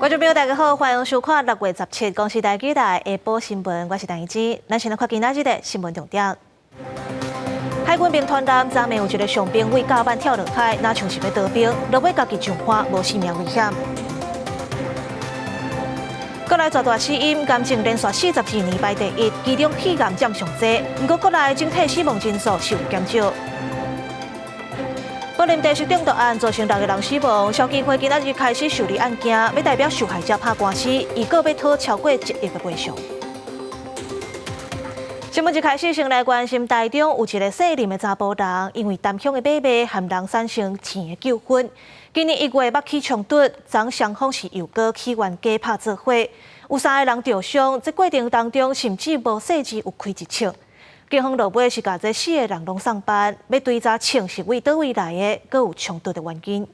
观众朋友，大家好，欢迎收看6月17公视台记台下晡新闻，我是陈怡芝。咱先来看今仔日的新闻重点。海军兵团男昨暝有一个上兵为甲板跳落海，哪像是要逃兵，落尾家己上岸，无性命危险。国内绝大死因，癌症连续42年排第一，其中肺癌占上济。不过国内整体死亡人数是有减少。柏林地食中毒案造成6个人死亡，消基会今仔日开始受理案件，要代表受害者拍官司，预告要讨超过1亿的赔偿。新闻一开始，先来关心台中有一个姓林的查甫人，因为淡乡的买卖和人产生钱的纠纷，今年1月捌起冲突，昨双方是又搁起冤家拍做伙，有3个人受伤，这过程当中甚至无细致有开一枪。警方落尾是把这4个人拢送办，要追查枪是为倒位来的，搁有冲突的原因。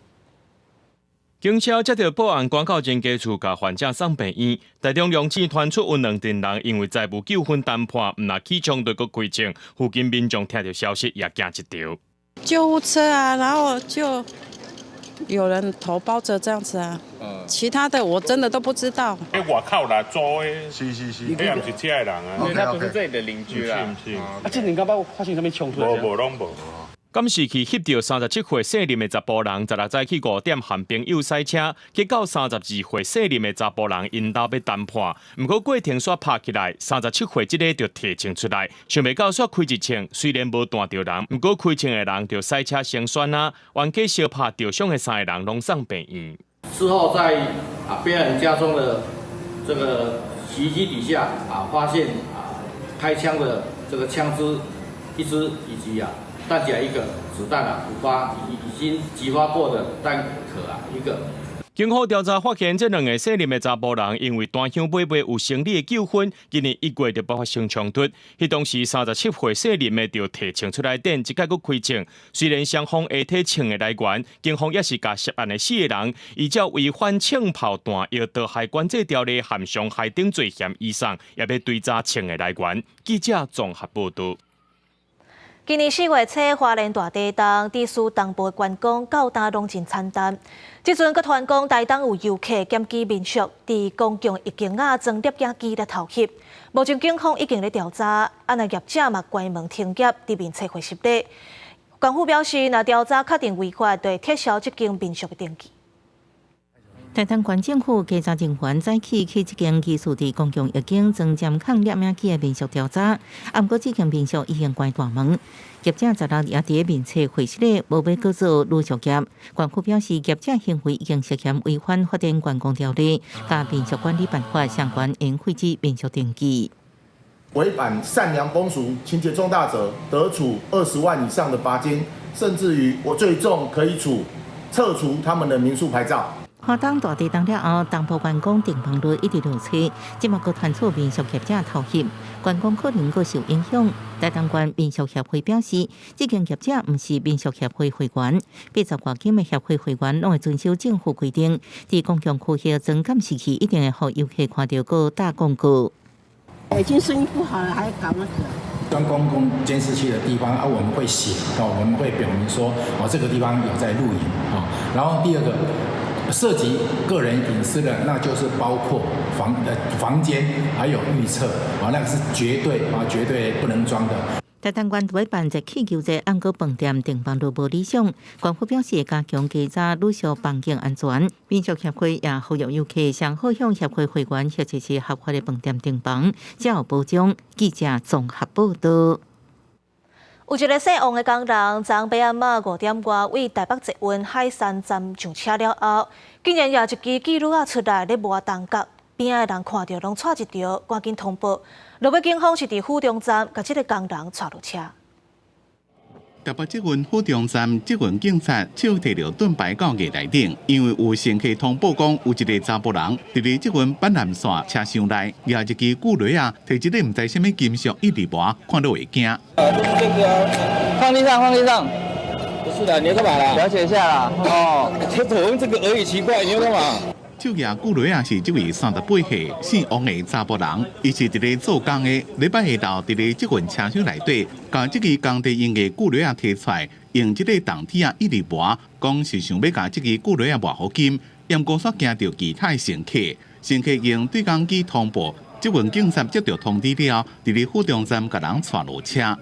警车接到报案，赶到人家厝，甲患者送病院。台中龙井传出有2阵人因为债务纠纷谈判，唔若起冲突搁开枪。附近民众听到消息也惊一跳。救护车啊，然后就有人头包着这样子啊。其他的我真的都不知道。外口啦租的，是，那也不是这的人啊，因为他不是这里的邻居啦。是。啊，这你刚刚发生什么冲突？无拢无。监视器翕到37岁姓林的查甫人，16早起5点和朋友赛车，结果32岁姓林的查甫人因兜要谈判，不过过程煞拍起来，37岁这个就提枪出来，想袂到煞开一枪，虽然无弹到人，不过开枪的人就赛车先栓啊，冤家相拍受伤的3个人拢送病院。事后在被害人家中的这个洗衣机底下发现开枪的这个枪支1支以及弹夹1个，子弹5发，已经击发过的弹壳1个。警方调查发现，这2个姓林的查甫人因为单乡买卖有生理的纠纷，今年1月就爆发生冲突。迄当时37岁姓林的就提枪出来顶，一概搁开枪。虽然双方下体枪的来源，警方也是甲涉案的4个人，依照违反枪炮弹药刀害管制条例含伤害等罪嫌以上，也要追查枪的来源。记者综合报道。今年4月初，花莲大地震，地区东部的员工到达拢真惨淡。即阵佮传讲台东有游客检举民宿伫公共一间装摄影机咧偷翕。目前警方已经咧调查，那业者嘛关门停业，伫面册回实底。官府表示，若调查确定违法，就会撤销这间民宿的登记。台东县政府稽查人员早起去这间技术伫公共一间装监控摄影机的民宿调查，不过这间民宿已经关大门，业者16日也伫面册回实咧，无要搁做陆续业。官府表示，业者行为已经涉嫌违反发展员工条例、甲民宿管理办法相关，应废止民宿登记。违反善良风俗、情节重大者，得处20万以上的罚金，甚至于最重可以撤除他们的民宿牌照。花东大地震了后，东部员工订房率一直落车，即马搁传出民宿业者偷翕，员工可能搁受影响。台东县民宿协会表示，这间业者毋是民宿协会会员，80多间的协会会员拢会遵守政府规定，伫公共区域装监视器一定会互游客看到搁打广告。已经生意不好了，还搞那个。装公共监视器的地方我们会写我们会表明说这个地方有在录影然后第二个。涉及个人隐私的，那就是包括房间还有预测那个是绝对不能装的。台东县委办在祈求者暗过饭店订房率无理想，官府表示会加强稽查旅宿房间安全。民宿协会也呼吁游客上好向协会会员或者是合法的饭店订房，才有保障。记者综合报道。有一个姓王的工人，昨晚暗5点外为台北捷运海山站上车了后，竟然也一支记录出来咧磨东角，边的人看到拢踹一条，赶紧通报。落尾警方是伫府中站，把这个工人踹落车。台北捷运府中站捷运警察手提着盾牌到月台顶，因为有乘客通报讲有一个查甫人伫咧捷运板南线车厢内拿一支骨雷摕一个唔知什么金属一直磨，看到会惊。就是这个放地上。不是的，你要干嘛啦？了解一下啦。我问这个而已，奇怪，你要干嘛？手拿骨雷是这位38岁姓王的查甫人，伊是伫咧做工的，礼拜下昼伫咧捷运车厢内底，将这支工地用的骨雷摕出来，用这个铜铁一直磨，讲是想要把这支骨雷磨好金。严高煞惊到其他乘客，乘客用对讲机通报，这群警察接到通知了，伫咧府中站甲人带落车。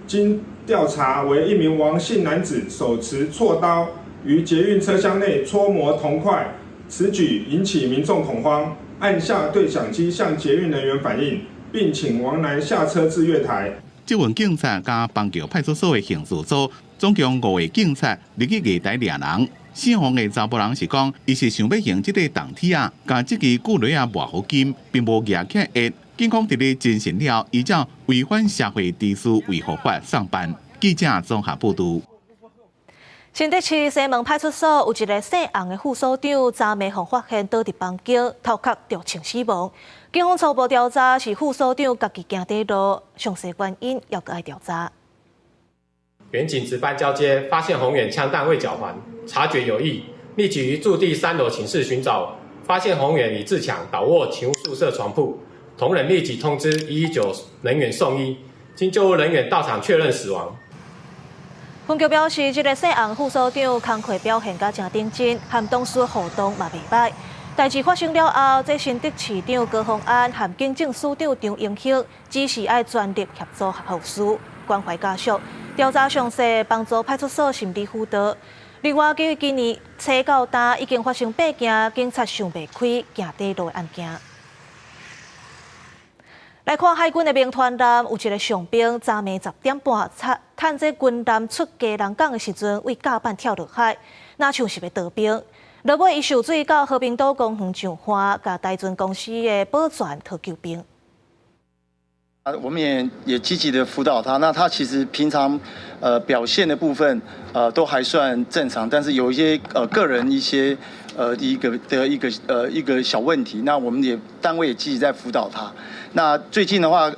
经调查，为一名王姓男子手持锉刀于捷运车厢内搓磨铜块，此举引起民众恐慌，按下对讲机向捷运人员反映，并请王男下车至月台。这群警察加邦桥派出所的刑事组，总共5位警察入去月台抓人。姓黄的查甫人是讲，伊是想要用这个铜铁啊，甲这支骨雷啊抹好金，并无举起来。警方伫咧侦讯了，依照违反社会秩序维护法上班。记者综合报道。新竹市西门派出所有一个姓洪的副所长，昨暝被发现倒伫房间，头壳着枪死亡。警方初步调查是副所长家己行底路，详细原因要搁爱调查。员警值班交接，发现洪远枪弹未缴还，察觉有异，立即于驻地3楼寝室寻找，发现洪远已自强倒卧勤务宿舍床铺。同仁立即通知119人员送医，经救护人员到场确认死亡。分局表示，这个姓洪副所长工课表现甲真认真，和同事互动嘛袂歹。代志发生了后，这新竹市长高虹安和警政署长张英兴指示爱全力协助后事，关怀家属，调查详细，帮助派出所心理辅导。另外，基于今年初到大已经发生8件警察想袂开行底路的案件。来看海军的民团舰，有一个上兵，昨暝10点半趁这军舰出家人港的时阵，为甲板跳落海，那像是要逃兵。落尾伊受水到和平岛公园上岸，甲台船公司的保全讨救兵。我们也积极的辅导他。那他其实平常表现的部分都还算正常，但是有一些个人一些一个小问题。那我们单位也积极在辅导他。那最近的话，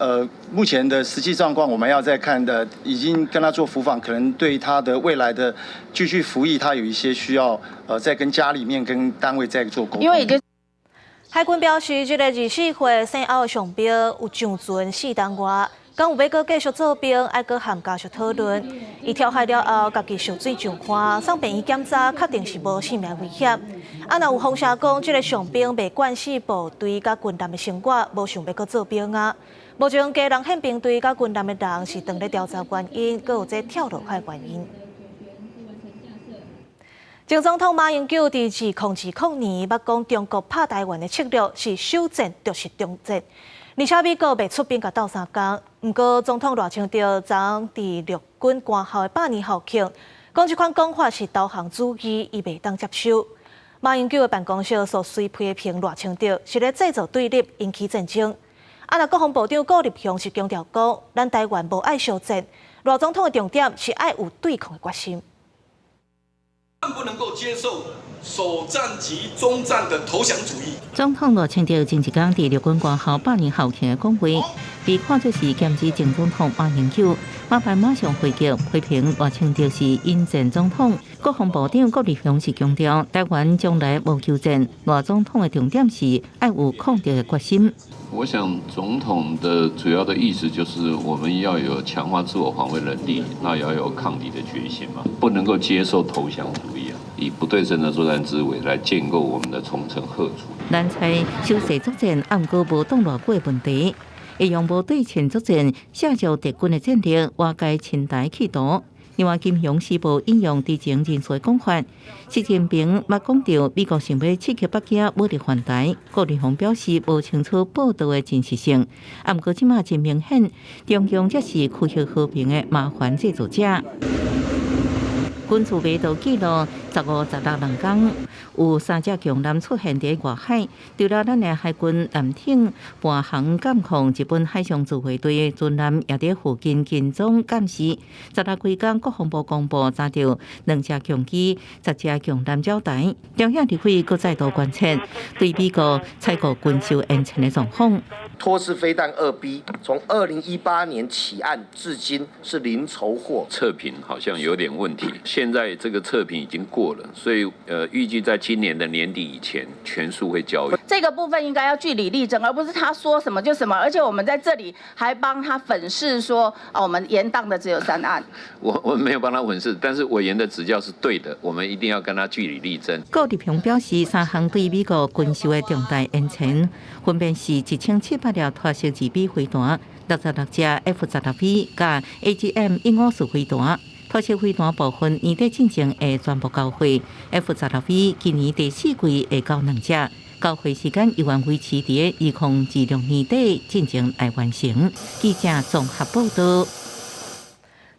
目前的实际状况我们要再看的，已经跟他做辅访，可能对他的未来的继续服役，他有一些需要再跟家里面跟单位再做沟通。因为海军表示，这个24岁姓欧的上兵有上船4档外，讲有要搁继续做兵，爱搁和家属讨论。伊跳海了后，家己受水上岸，送病院检查，确定是无性命危险。若有风声讲，这个上兵袂惯系部队甲军舰的成果，无想要搁做兵啊。目前家人宪兵队甲军舰的人是正咧调查原因，搁有这跳落海的原因。前总统马英九伫2020年捌讲中国拍台湾的策略是首战就是终战，而且美国未出兵甲斗相共。不过总统赖清德昨伫陆军官校的100年校庆，讲这款讲法是投降主义，伊袂当接受。马英九的办公室所随批评赖清德是咧制造对立，引起战争。若国防部长顾立雄是强调讲，咱台湾无爱相战，赖总统的重点是爱有对抗的决心。不能够接受首战及终战的投降主义。总统赖清德前一天伫陆军官校100年校庆的讲话，被看作是兼职前总统马英九，马办马上回击批评赖清德是引战总统。国防部长郭立雄是强调，台湾将来无休战，赖总统的重点是爱有抗敌的决心。我想，总统的主要的意思就是我们要有强化自我防卫能力，那也要有抗敌的决心嘛，不能够接受投降主义啊，以不对称的作战思维来建构我们的重城贺主。咱猜修势作战，暗过无动偌久的问题，会用无对称作战下照敌军的战力，瓦解侵台企图。另外，金融时报引用知情人士的讲法，习近平捌讲到美国想要刺激北京武力犯台，郭立雄表示无清楚报道的真实性。不过，即马真明显，中共才是区域和平的麻烦制造者。军事围道记录15、16人工，有3只强舰出现伫外海，除了咱的海军舰艇伴航监控，日本海上自卫队的军舰也伫附近跟踪监视。16几天，国防部公布查到2只强机、10只强舰交台。中央地区搁再度观察对美国采购军售演前的状况。托式飞弹2B 从2018年起案至今是零筹获，测评好像有点问题。现在这个测评已经过了，所以预计在7今年的年底以前全数会交易。这个部分应该要据理力争，而不是他说什么就什么。而且我们在这里还帮他粉饰说，我们延宕的只有3案。我没有帮他粉饰，但是委员的指教是对的，我们一定要跟他据理力争。高立雄表示，3项对美国军售的重大延前，分别是1700粒脱式自比飞弹、66只 F-16V 加 AGM-154飞弹。脱式飞弹部分年底进前会全部交会 ，F-16V 今年第4季会交2只，交会时间依然维持伫2026年底进前来完成。记者综合报道。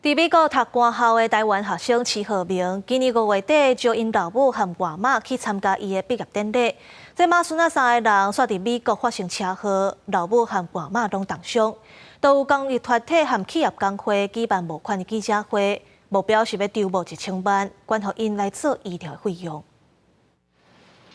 伫美国读官校的台湾学生齐和明，今年5月底招因老母和外妈去参加伊的毕业典礼。这马孙仔3个人煞伫美国发生车祸，老母和外妈拢重伤。都有公益团体和企业工会举办募款的记者会。目标是要筹募1000万，捐予因来做医疗费用。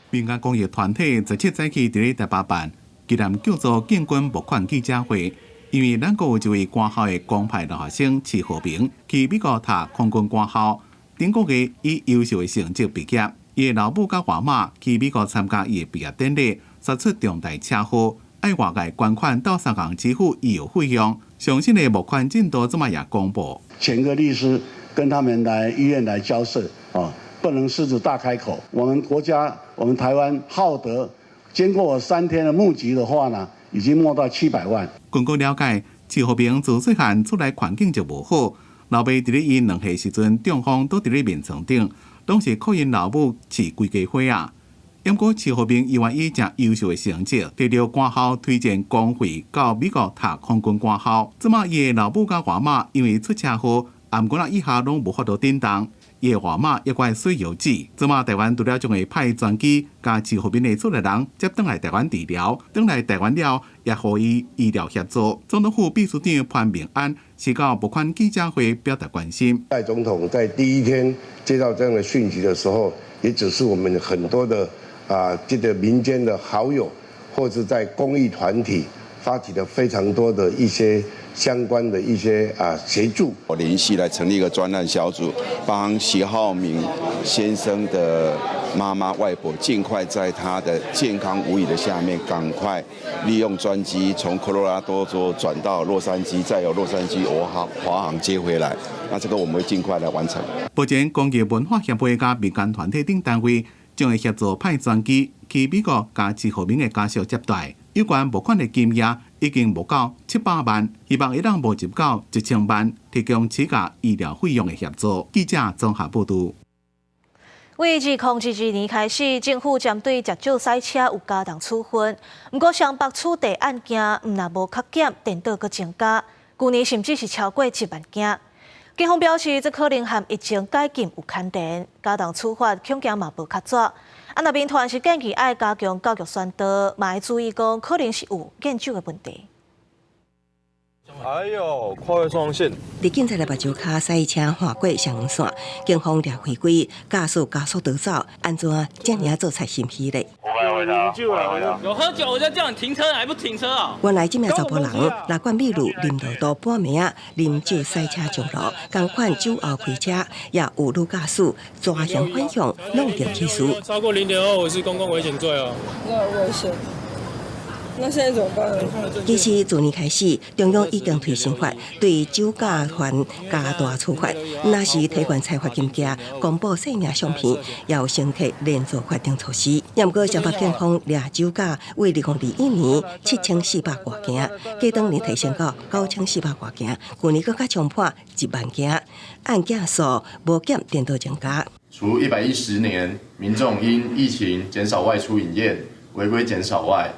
民间公益团体17早起伫咧台北办，居然叫做建军募款记者会，因为咱国有一位官校的公派留学生齐和平去美国读空军官校，顶个月以优秀的成绩毕业。伊的老母甲外妈去美国参加伊的毕业典礼，杀出重大车祸，爱外界捐款到3项支付医疗费用。相信的募款进度这么也公布。请个律师跟他们来医院来交涉啊，不能狮子大开口。我们国家，我们台湾浩德，经过3天的募集的话呢，已经募到700万。根据了解，齐和平自细汉出来环境就无好，老爸伫咧因2岁时阵中风倒伫咧眠床顶，拢是靠因老母饲规家伙啊。不过齐和平依然以正优秀的成绩，得到官校推荐公费到美国读空军官校。即马伊的老母甲外妈因为出车祸，颔管以下拢无法度振动，伊的外妈也怪水油脂。即马台湾除了将会派专机甲齐和平的出来人接转来台湾治疗，转来台湾了也予伊医疗协助。总统府秘书长潘明安是到募款记者会表达关心。蔡总统在第一天接到这样的讯息的时候，也指示我们很多的这个民间的好友，或者在公益团体发起了非常多的一些相关的一些协助。我联系来成立一个专案小组，帮徐浩明先生的妈妈外婆尽快在他的健康无虞的下面，赶快利用专机从科罗拉多州转到洛杉矶，再由洛杉矶华航接回来。那这个我们会尽快来完成。目前，公益文化协会甲民间团体等单位将会协助派专机去美国，甲齐和平的家属接待。有关募款的金额已经募到700万，希望会当募集到1000万，提供此家医疗费用的协助。记者综合报道。为2022年开始，政府针对食酒赛车有加重处分，不过双北处地案件毋但无削减，颠倒佫增加，去年甚至是超过1万件。警方表示，这可能和疫情解禁有牵连，加重处罚恐惊嘛无较早。若民团是建议爱加强教育宣导，嘛要注意讲可能是有验酒的问题。哎呦，跨越双线！伫警察的目睭卡赛车划过双黄线，警方掠回归，驾驶加速逃走，安怎这样做才心虚嘞？有喝酒我就叫你停车，还不停车啊？原来这名查甫人来管秘鲁啉落多半暝啊，啉酒赛车上路，同款酒后开车，也有路驾驶抓嫌反向，弄掉起诉。超过0.25是公共危险罪哦。那危险。那现在怎么办呢？其实自年开始，中央已经推行法，对酒驾犯加大处罚。若是提悬财罚金额，公布姓名相片，也有升级连坐法定措施。也不过，彰化警方掠酒驾为2021年7400多件，加当年提升到9400多件，去年更加冲破1万件，案件数无减颠倒增加。除110年民众因疫情减少外出饮宴、违规减少外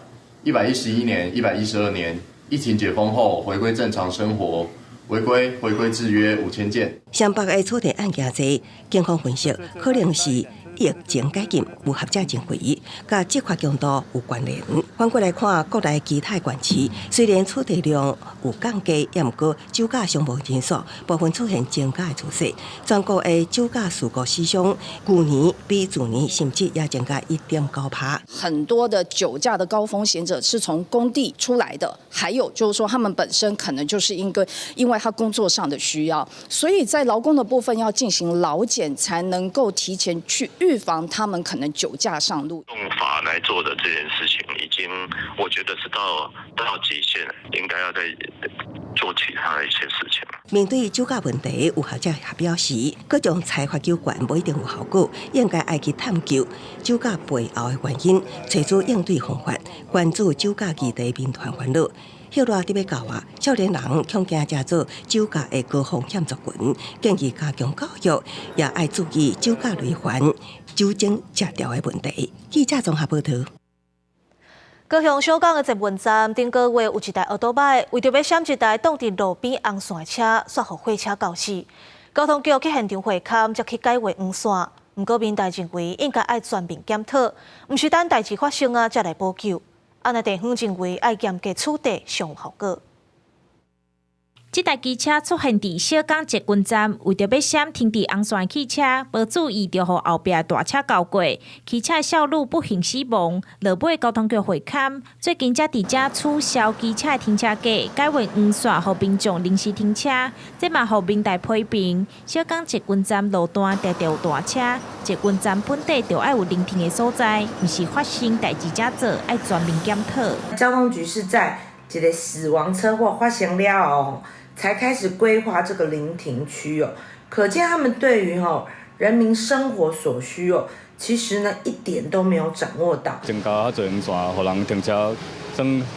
，111年、112年疫情解封后回归正常生活，违规制约5000件。双北的触地案件多，警方分析可能是疫情解禁有合者行为，甲执法强度有关联。反过来看，国内其他县市虽然触地量有降低，也毋过酒驾伤亡人数部分出现增加的趋势。全国的酒驾事故死伤，去年比去年甚至也增加1.9%。很多的酒驾的高风险者是从工地出来的，还有就是说他们本身可能就是因为他工作上的需要，所以在劳工的部分要进行劳检，才能够提前去预预防他们可能酒驾上路。用法来做的这件事情，已经我觉得是到极限了，应该要再做其他的一些事情。面对酒驾问题，有学者也表示，各种裁罚纠管不一定有效果，应该爱去探究酒驾背后的原因，找出应对方法，关注酒驾议题民团烦恼。许多伫要教啊，少年人恐惊加做酒驾的高风险族群，建议加强教育，也爱注意酒驾累犯、酒精食掉的问题。记者综合报道。高雄小港的捷运站顶个月有一台奥多摆，为着要闪一台挡伫路边红线车，煞互货车搞死。交通局去现场会勘，才去改换黄线。不过民代认为应该爱全面检讨，毋是等代志发生啊才来补救。安内地方认为爱严格处理上有效果。这台机车出现伫小港捷运站，为着要闪停伫红线汽车，无注意就互后壁大车交过，汽车少女不幸死亡。落尾交通局会勘，最近才伫遮取消机车停车格，改换黄线，互民众临时停车。这嘛互民代批评，小港捷运站路段常常有大车，捷运站本地就爱有临停的所在，毋是发生代志才做，爱全面检讨。交通局是在一个死亡车祸发生了后，才开始规划这个临停区哦，可见他们对于人民生活所需其实呢一点都没有掌握到。增加较侪黄线，互人停车，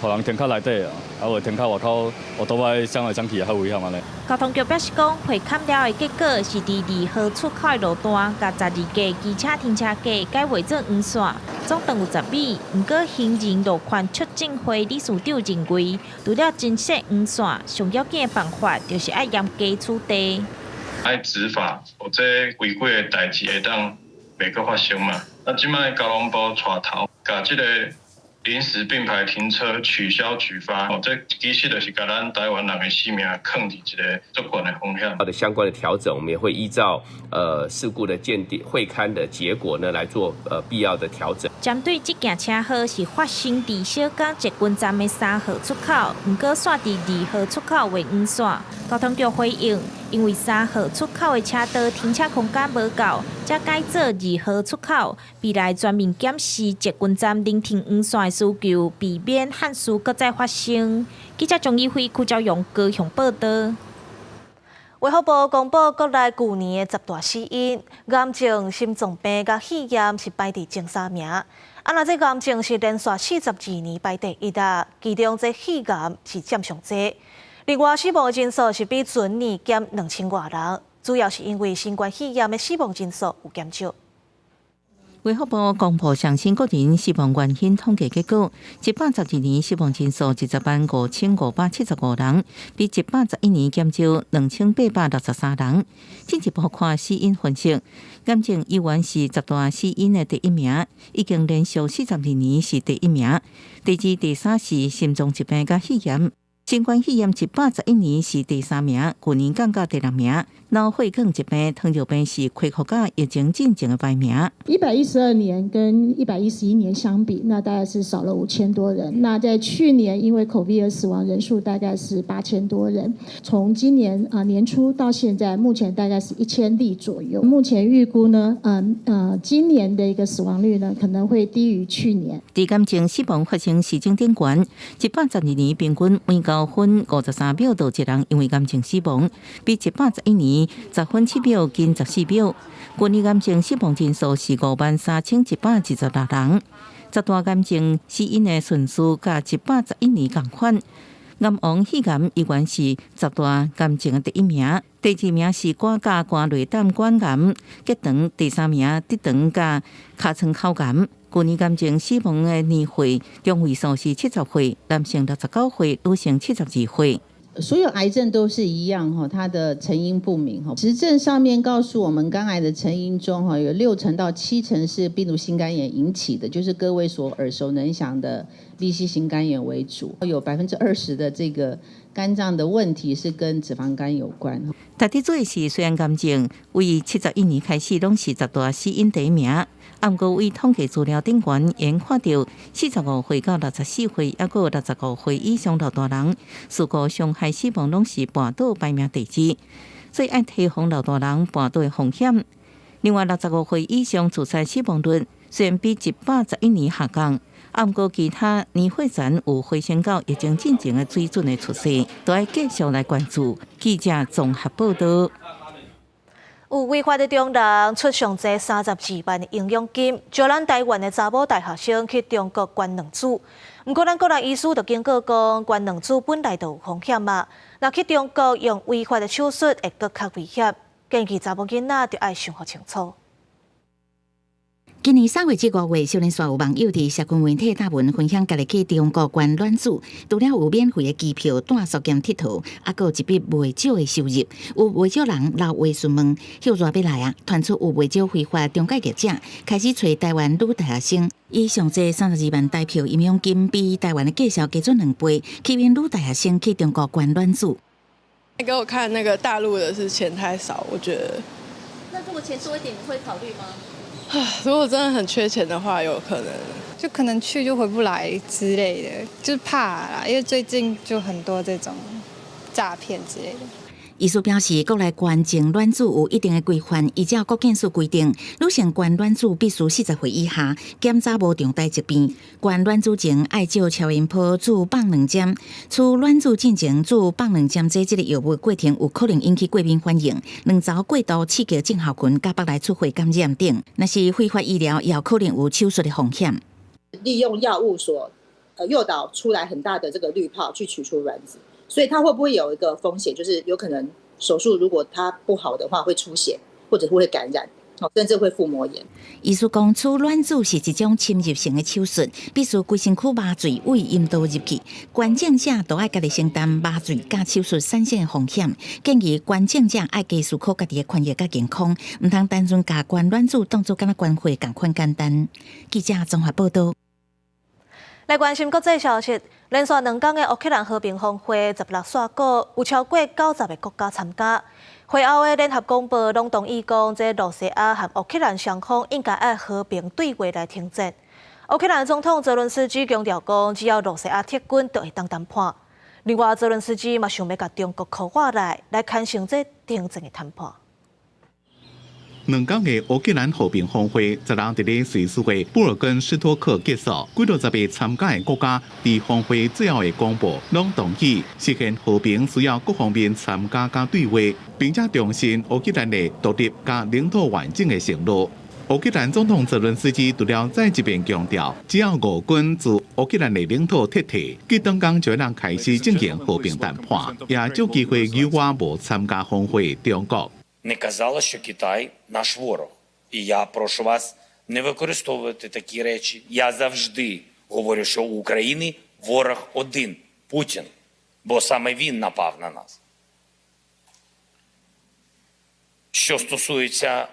互人停较内底啊，会停较外口，我都爱上来上去也较危险安尼。交通局表示讲，会勘了的结果是伫2号出口的路段，甲12架机车停车格改换做黄线，总长有10米。不过，行人路权促进会理事长认为，除了增设黄线，上要紧的办法就是爱严格处理。爱执法，或者违规的代志会当袂阁发生嘛。那即摆交通部带头，甲即个临时并排停车取消举发，这其实就是把咱台湾人的性命放伫一个足悬的风险。的相关的调整，我们也会依照事故的鉴定会勘的结果呢来做必要的调整。针对这件车祸是发生伫小港捷运站的3号出口，不过煞伫2号出口为黄线。交通局回应，因为3号出口的车道停车空间无够，才改做2号出口。未来全面检视捷运站临停黄线的需求，避免憾事搁再发生。记者钟义辉、邱昭勇高雄报道。卫福部公布国内去年的10大死因，癌症、心脏病甲肺炎是排伫前3名。那这癌症是连续42年排第1啊，其中这肺癌是占上多。另外，死亡的人数是比前年减2000多人，主要是因为新冠肺炎的死亡人数有减少。卫福部公布上新个人死亡原因统计结果，112年死亡人数105575人，比111年减少2863人。进一步看死因分析，癌症依然是10大死因的第1名，已经连续42年是第1名。第2、第3是心脏疾病甲肺炎。新冠肺炎111年是第3名，去年降到第2名。脑血管疾病、糖尿病是恢复到疫情进前的排名。112年跟111年相比，那大概是少了5000多人。那在去年因为 COVID 而死亡人数大概是8000多人。从今年年初到现在，目前大概是1000例左右。目前预估呢，今年的一个死亡率呢可能会低于去年。伫癌症死亡发生时间顶悬，112年平均每9分53秒就一人因为癌症死亡，比111年10分7秒近14秒。去年癌症死亡人数是53116人。10大癌症死因的顺序甲111年同款。癌王肺癌依然是10大癌症的第1名，第2名是肝甲肝内胆管癌、结肠，第3名直肠甲尻川口癌。去年癌症死亡的年岁中位数是70岁，男性69岁，女性72岁。所有癌症都是一样，它的成因不明。实证上面告诉我们，肝癌的成因中有60%到70%是病毒性肝炎引起的，就是各位所耳熟能详的 B-C 型肝炎为主，有20%的这个肝脏的问题是跟脂肪肝有关。大体做是虽然癌症为71年开始拢是10大死因第1名。不过，为统计资料顶悬，研看到45岁到64岁，还有65岁以上老大人，事故伤害死亡拢是跋倒排名第2，所以爱提防老大人跋倒的风险。另外，65岁以上自杀死亡率虽然比111年下降，不过其他年岁层有回升到疫情进前的水准的趋势，都要继续来关注。记者综合报道。有违法的中人出上济32万的营养金，招咱台湾的查某大学生去中国捐卵子。不过，咱国人医师就警告讲，捐卵子本来就有风险嘛，若去中国用违法的手术会更较危险。建议查某囡仔就要想好清楚。今年3月至5月，少年线有网友伫社群媒体发文分享家己去中国捐卵子，除了有免费的机票、住宿兼佚佗，还佫有一笔袂少的收入。有袂少人留话询问，后热要来啊！传出有袂少非法中介业者开始找台湾女大学生，以上济32万台票营养金，比台湾的价小加准2倍，吸引女大学生去中国捐卵子。给我看那个大陆的是钱太少，我觉得。那如果钱多一点，你会考虑吗？如果真的很缺钱的话，有可能，就可能去就回不来之类的，就是怕啦，因为最近就很多这种诈骗之类的。医师表示，国内捐赠卵子有一定的规范，依照国健署规定，女性捐卵子必须40岁以下，检查无重大疾病。捐卵子前爱照超音波注放2针，除卵子进前注放2针这个药物过程有可能引起过敏反应、卵巢过度刺激症候群、甲腹内出血感染等。若是非法医疗，也有可能有手术的风险。利用药物所诱导出来很大的这个滤泡去取出卵子。所以它会不会有一个风险，就是有可能手术如果它不好的话会出血，或者会感染，甚至会腹膜炎。医师讲，取卵子是一种侵入性的手术，必须规身躯麻醉为阴道入去，捐赠者都要家己承担麻醉加手术产生的风险。建议捐赠者要加思考家己的权益甲健康，唔通单纯把捐卵子当作敢若捐血同款简单。记者综合报道。来关心国际消息，连续2天的乌克兰和平峰会16煞果，有超过90个国家参加。会后的联合公报拢同意讲，这罗西亚和乌克兰双方应该按和平对话来停战。乌克兰总统泽伦斯基强调讲，只要罗西亚撤军，就会当谈判。另外，泽伦斯基嘛想要甲中国扣下来牵成这停战的谈判。2天的乌克兰和平峰会昨日伫咧瑞士的布尔根斯托克结束，几60个参加的国家伫峰会最后的公布，拢同意实现和平需要各方面参加加对话，并且重申乌克兰的独立加领土完整的承诺。乌克兰总统泽伦斯基除了再一遍强调，只要俄军自乌克兰的领土撤退，佢当天就能开始进行和平谈判，也有机会诱惑无参加峰会的中国。Не казала, що Китай наш ворог. І я прошу вас не використовувати такі речі. Я завжди говорю, що у України ворог один – Путін, бо саме він напав на нас. Що стосується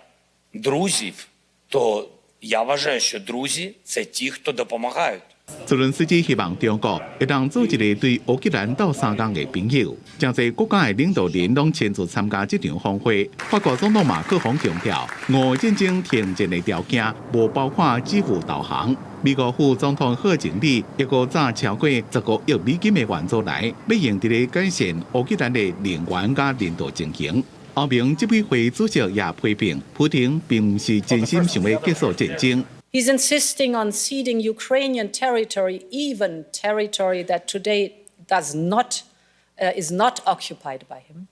друзів, то я вважаю, що друзі – це ті, хто допомагають. 泽伦斯基希望中国会当做一个对乌克兰斗3天的朋友，真侪国家的领导人拢亲自参加这场峰会。法国总统马克宏强调，俄战争停战的条件无包括支付导航。美国副总统贺锦丽一个早超过15亿美金的援助来，要用伫咧改善乌克兰的能源甲领导情形。欧盟执委会主席也批评，普京并不是真心想要结束战争。He's insisting on ceding Ukrainian territory, even territory that today is not occupied by him.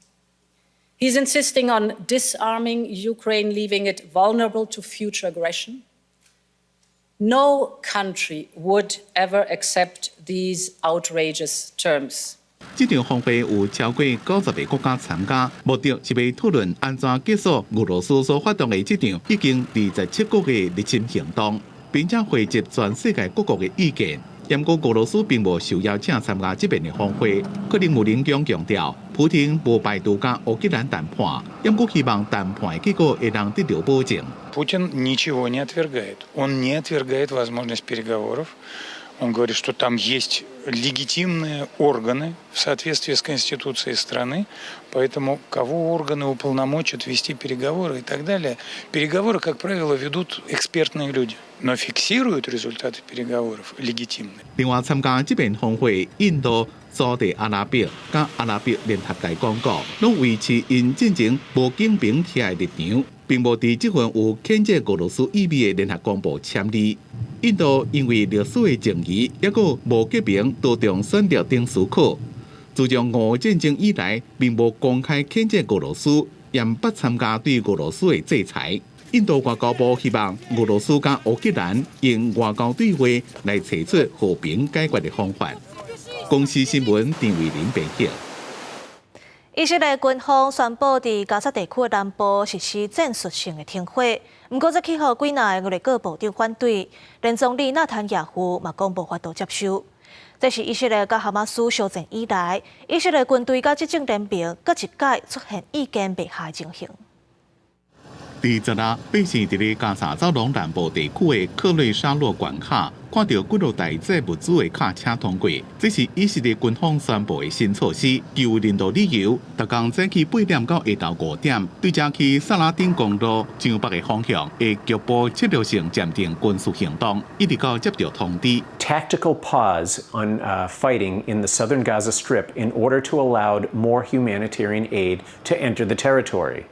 He's insisting on disarming Ukraine, leaving it vulnerable to future aggression. No country would ever accept these outrageous terms. 这场峰会有超过90个国家参加，目的是要讨论安怎结束俄罗斯所发动的这场已经27国的入侵行动，并且汇集全世界各国的意见。不过，俄罗斯并无受邀请参加这边的峰会。克林姆林宫强调，普京无排除甲乌克兰谈判，不过希望谈判的结果会让得到保证。Путин ничего не отвергает. Он не отвергает возможность переговоров. Он говорит, что там есть легитимные органы в соответствии с Конституцией страны, поэтому кого органы уполномочат вести переговоры и так далее. Переговоры, как правило, ведут экспертные люди, но фиксируют результаты переговоров легитимны. 另外，参加这边峰会，印度、沙特阿拉伯甲阿拉伯联合大公国拢维持因进前无经平起来立场。并无伫即份有谴责俄罗斯意味的联合公报签字。印度因为历史的争议，抑个无结明，多重选择丁斯克。自从俄乌战争以来，并无公开谴责俄罗斯，也不参加对俄罗斯的制裁。印度外交部希望俄罗斯甲乌克兰用外交对话来找出和平解决的方法。公司新闻陈伟林编辑。以色列军方宣布，伫加沙地区的南部实施战术性的停火。不过，这气候几内外国部长反对，连总理纳坦雅胡嘛讲无法度接受。这是以色列甲哈马斯相战以来，以色列军队甲执政联盟各一届出现意见不合的情形。第10日，百姓伫咧加沙走廊南部地区的克瑞沙洛关卡，看到几路载载物资的卡车通过。这是以色列军方宣布的新措施，具有人道理由。逐天早起8点到下昼5点，对正去萨拉丁公路上北的方向，会局部策略性暂停军事行动，一直到接到通知。Tactical pause on fighting in the southern Gaza Strip in order to allow more humanitarian aid to enter the territory.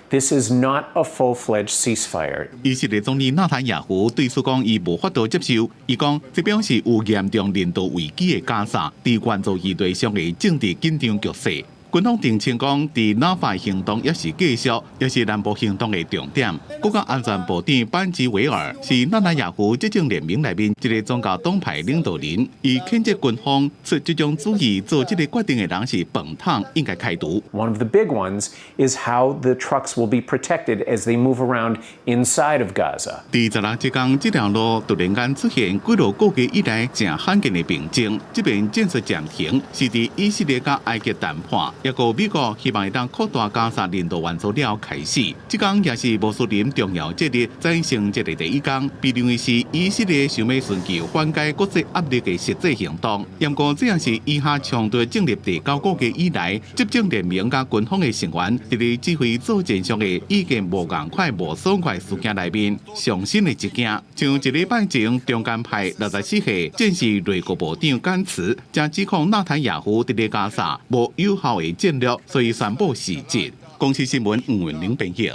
This is not a full-fledged ceasefire. 以色列总理纳坦雅胡对此讲，伊无法度接受。伊讲，这表示有严重人道危机的加沙，伫援助伊对象的政治紧张局势。军方澄清讲，伫纳法行动也是继续，也是南部行动的重点。国家安全部长班吉维尔是纳坦雅胡执政联盟内面一个宗教党派领导人，伊谴责军方出这种主意做这个决定的人是笨蛋，应该开除。One of the big ones is how the trucks will be protected as they move around inside of Gaza. 第10日即天，这条路突然间出现几路国际以来正罕见的病症，这边战术暂停是伫以色列甲埃及谈判。也个美国希望会当扩大加沙人道援助了开始，这天也是穆斯林重要节日赞成节的第一天，被认为是以色列想要寻求缓解国际压力的实际行动。不过，这也是以下长达建立第9个月以来，执政联盟甲军方的成员伫咧指挥作战上的意见无共快、无爽快事件内面上新的一件。像一礼拜前，中间派64岁战士内阁部长甘茨，将指控纳坦雅胡伫咧加沙无有效的战略，所以宣布辞职。公司新闻吴文玲编辑。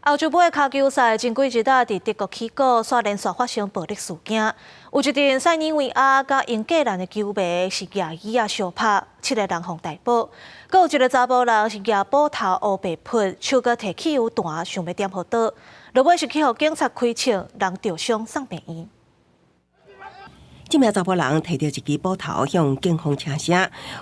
欧洲杯脚球赛前几日伫德国起果，却连续发生暴力事件。有一阵塞尔维亚甲英格兰的球迷是举椅啊相拍，7个人互逮捕。阁有一个查甫人是举布头乌白喷，手阁摕汽油弹想要点火倒，落尾是去互警察开枪，人受伤送病院。这名查甫人摕着一支布头向警方请声，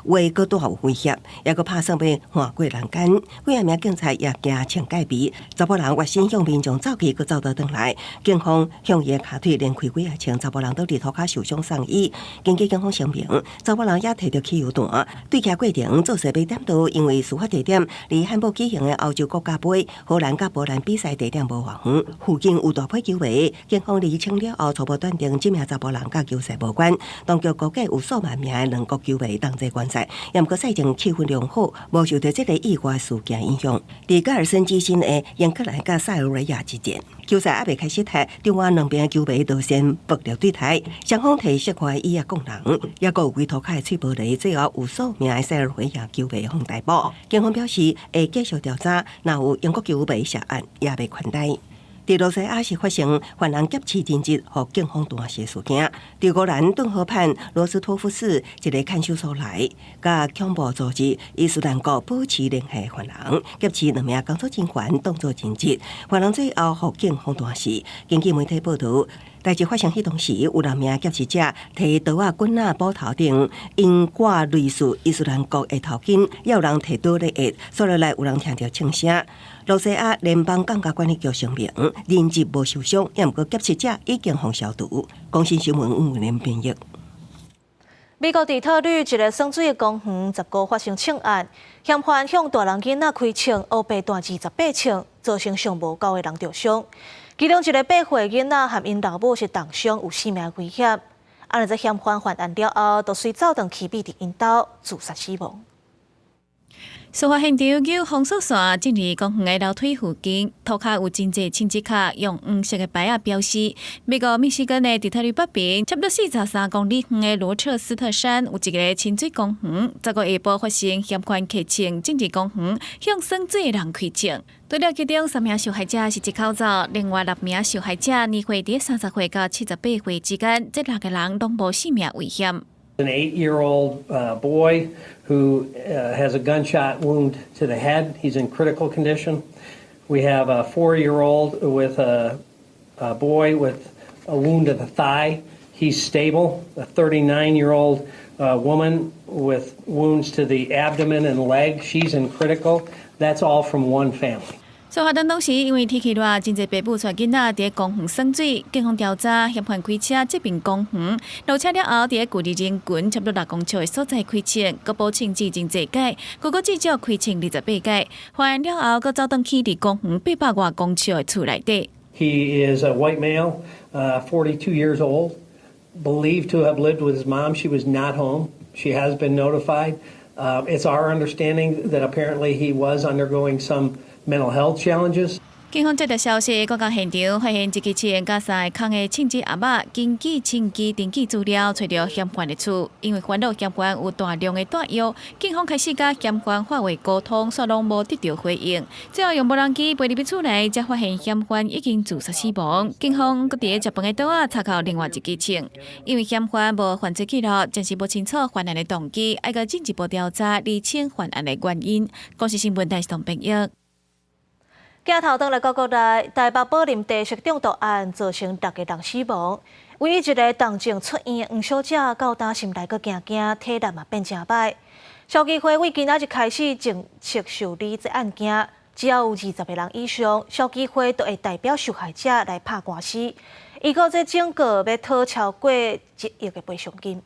话阁大有威胁，也阁拍算要换过人间。几啊名警察也惊穿戒备，查甫人越身向民众走去，阁走倒转来。警方向伊的骹腿连开几啊枪，查甫人倒伫涂骹受伤送医。根据警方声明，查甫人也摕着汽油弹，对其过程做势被点到，因为事发地点离汉堡举行的欧洲国家杯、荷兰甲波兰比赛地点无偌远，附近有大批球迷。警方厘清了后，初步断定这名查甫人甲球赛无关，当局估计有数万名的两国球迷同齐观赛，也毋过赛前气氛良好，无受到这个意外事件影响。伫加尔森之星的英格兰甲塞尔维亚之战，球赛还未开始踢，场外两边的球迷都先爆料对台，双方提释怀伊啊讲人，也有规涂骹的吹玻璃，最后有数名的塞尔维亚球迷互逮捕。警方表示会继续调查，若有英国球迷涉案，也未宽待。伫罗西亚是发生犯人劫持真迹，互警方断线事件。伫乌兰顿河畔罗斯托夫市一个看守所内，甲恐怖组织伊斯兰国保持联系犯人劫持2名工作人员当作真迹，犯人最后互警方断线。根据媒体报道，代志发生迄当时，有2名劫持者摕刀啊、棍啊、布头顶因挂类似伊斯兰国的头巾，也有人摕刀咧压，所以来有人听到枪声。罗西亚联邦降价管理局声明，人质无受伤，也毋过劫持者已经互消毒。公信新闻吴文玲编译。美国底特律一个耍水的公园10号发生枪案，嫌犯向大人囡仔开枪，乌白弹28枪，造成上无9个人受伤。其中一个8岁囡仔和因老母是重伤，有性命危险。安尼这嫌犯犯案了后，就随走回去避伫因兜自杀死亡。事发现场有风速线进入公园的楼梯附近，涂骹有真侪清洁卡用黄色的牌啊标示。美国密西根的底特律北边，差不多43公里远的罗彻斯特山有一个清水公园，10号下晡发生嫌犯骑枪进入公园，向耍水的人开枪。除了其中3名受害者是一口族，另外6名受害者年岁伫30岁到78岁之间，这6个人拢无性命危险。An 8-year-old boy who has a gunshot wound to the head. He's in critical condition. We have a 4-year-old with a boy with a wound to the thigh. He's stable. A 39-year-old woman with wounds to the abdomen and leg. She's in critical. That's all from one family. 受害人当时因为天气热，真侪爸母带囡仔伫公园耍水，警方调查嫌犯开车这边公园，落车了后伫距离人群差不多6公尺的所在开枪，佮保证至真侪解，佮至少开枪28解。发现了后，佮走转去伫公园800外公尺的厝内底。He is a white male, 42 years old, believed to have lived with his mom. She was not home. She has been notified. It's our understanding that apparently he was undergoing some mental health challenges. 警方接到消息，赶到现场，发现一支枪甲3个空的枪支盒仔，根据枪支登记资料，找到嫌犯的厝。因为烦恼嫌犯有大量的弹药，警方开始甲嫌犯发为沟通，却拢无得到回应。最后用无人机陪入去厝内，才发现嫌犯已经自杀死亡。警方搁伫食饭的桌仔查扣另外一支枪，因为嫌犯无犯罪记录，暂时无清楚犯案的动机，要搁进一步调查厘清犯案的原因。公视新闻台唐平玉。镜头转来到国内，台北宝林地食中毒案造成6个人死亡，唯一一个动静出院的黄小姐，到呾心内阁惊惊，体力嘛变真歹。消基会为今仔日开始正式受理这案件，只要有20个人以上，消基会都会代表受害者来拍官司。伊个这整个要讨超过1亿的赔偿金。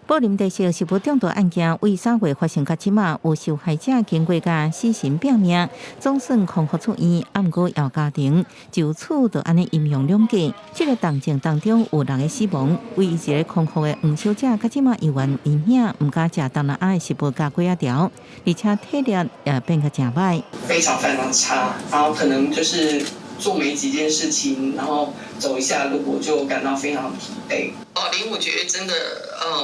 宝林地食食物中毒案件为3月发生到即马，有受害者经过甲死神拼命，总算康复出院，毋过要家庭就此就安尼阴阳两隔。这个动静当中有6个死亡，唯一一个康复的黄小姐，到即马依然危险，毋敢食东南亚的食物加几啊条，而且体力也变得真歹，非常差，然后可能就是做没几件事情，然后走一下路，我就感到非常疲惫。林我觉得真的，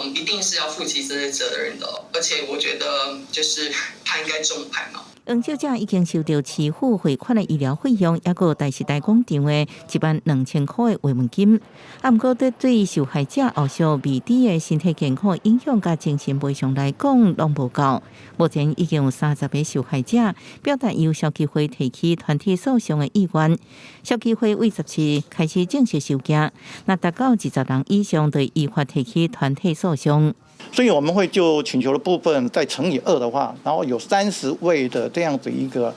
一定是要负起这些责任的，而且我觉得就是他应该重判嘛。黄小姐已经收到市府汇款的医疗费用，也有台视台广场的12000块的慰问金。不过对受害者后续未知的身体健康影响甲精神赔偿来讲，拢无够。目前已经有30个受害者表达由消基会提起团体诉讼的意愿。消基会为17开始正式收件，那达到20人以上对依法提起团体诉讼。所以我们会就请求的部分再乘以2的话，然后有30位的这样子一个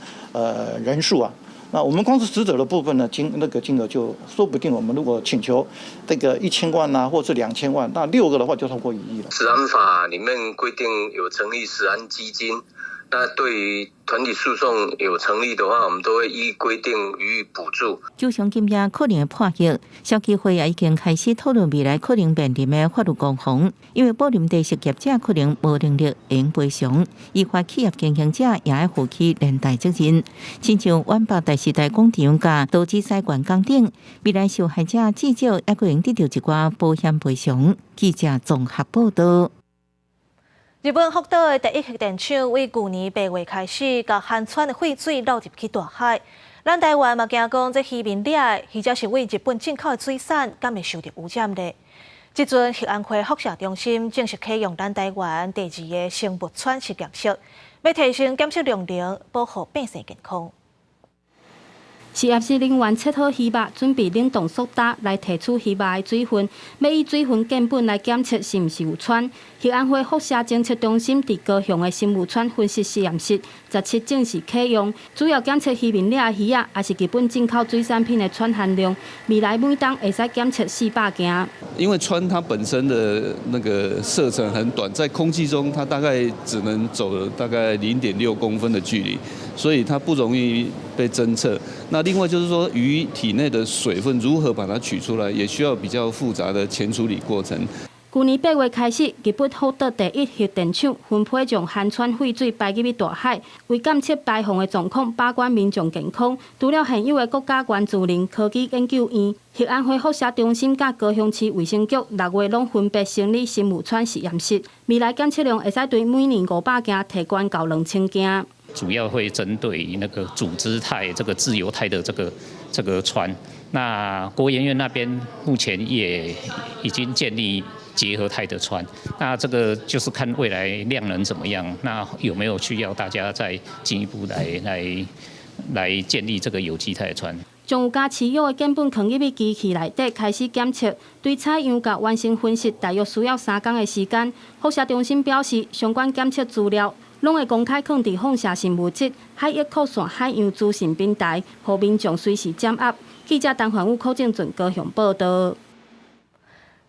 人数啊。那我们光是死者的部分呢，金额就说不定，我们如果请求这个1000万啊，或是2000万，那6个的话就超过1亿了。食安法里面规定有成立食安基金，那对于团体诉讼有成立的话，我们都会依规定予以补助。就像今夜可能的破获，消基会也已经开始讨论未来可能面临的法律攻防，因为宝林地食业者可能无能力应赔偿，依法企业经营者也要负起连带责任。亲像湾北台视台广场甲都市西关工顶，未来受害者至少也可能得到一寡保险赔偿。记者综合报道。日本福岛的第1核电厂为去年8月开始，甲含氚的废水流入去大海。咱台湾嘛惊讲，这渔民掠的，或者是为日本进口的水产，敢会受到污染呢？即阵核安会辐射中心正式启用咱台湾第2个生物氚实验室，要提升检测量能，保护百姓健康。实验室人员切好鱼肉，准备冷冻速达来提取鱼肉的水分，要以水分样本来检测是毋是有氚。核安会辐射监测中心伫高雄的生物氚分析实验室17正式启用，主要检测渔民掠的鱼仔，也是日本进口水产品的氚含量。未来每当会使检测400件。因为氚它本身的那个射程很短，在空气中它大概只能走大概0.6公分的距离，所以它不容易被侦测。那另外就是说，鱼体内的水分如何把它取出来，也需要比较复杂的前处理过程。去年8月开始，日本福岛第1核电厂分配将含氚废水排入去大海，为检测排放的状况，把关民众健康。除了现有的国家原子能科技研究院、核安会辐射中心甲高雄市卫生局6月拢分别成立生物氚实验室，未来检测量会使对每年500件提悬到2000件。主要会针对那个组织态、这个自由态的这个船。那国研院那边目前也已经建立结合态的船，那这个就是看未来量能怎么样，那有没有需要大家再进一步来建立这个有机态的船。将有加持有的建本放入去机器内底开始检测，对采样甲完成分析大约需要3天的时间。放射中心表示，相关检测资料拢会公开放伫放射性物质海域扩散海洋资讯平台，互民众随时掌握。记者陈焕武、柯正俊高雄报道。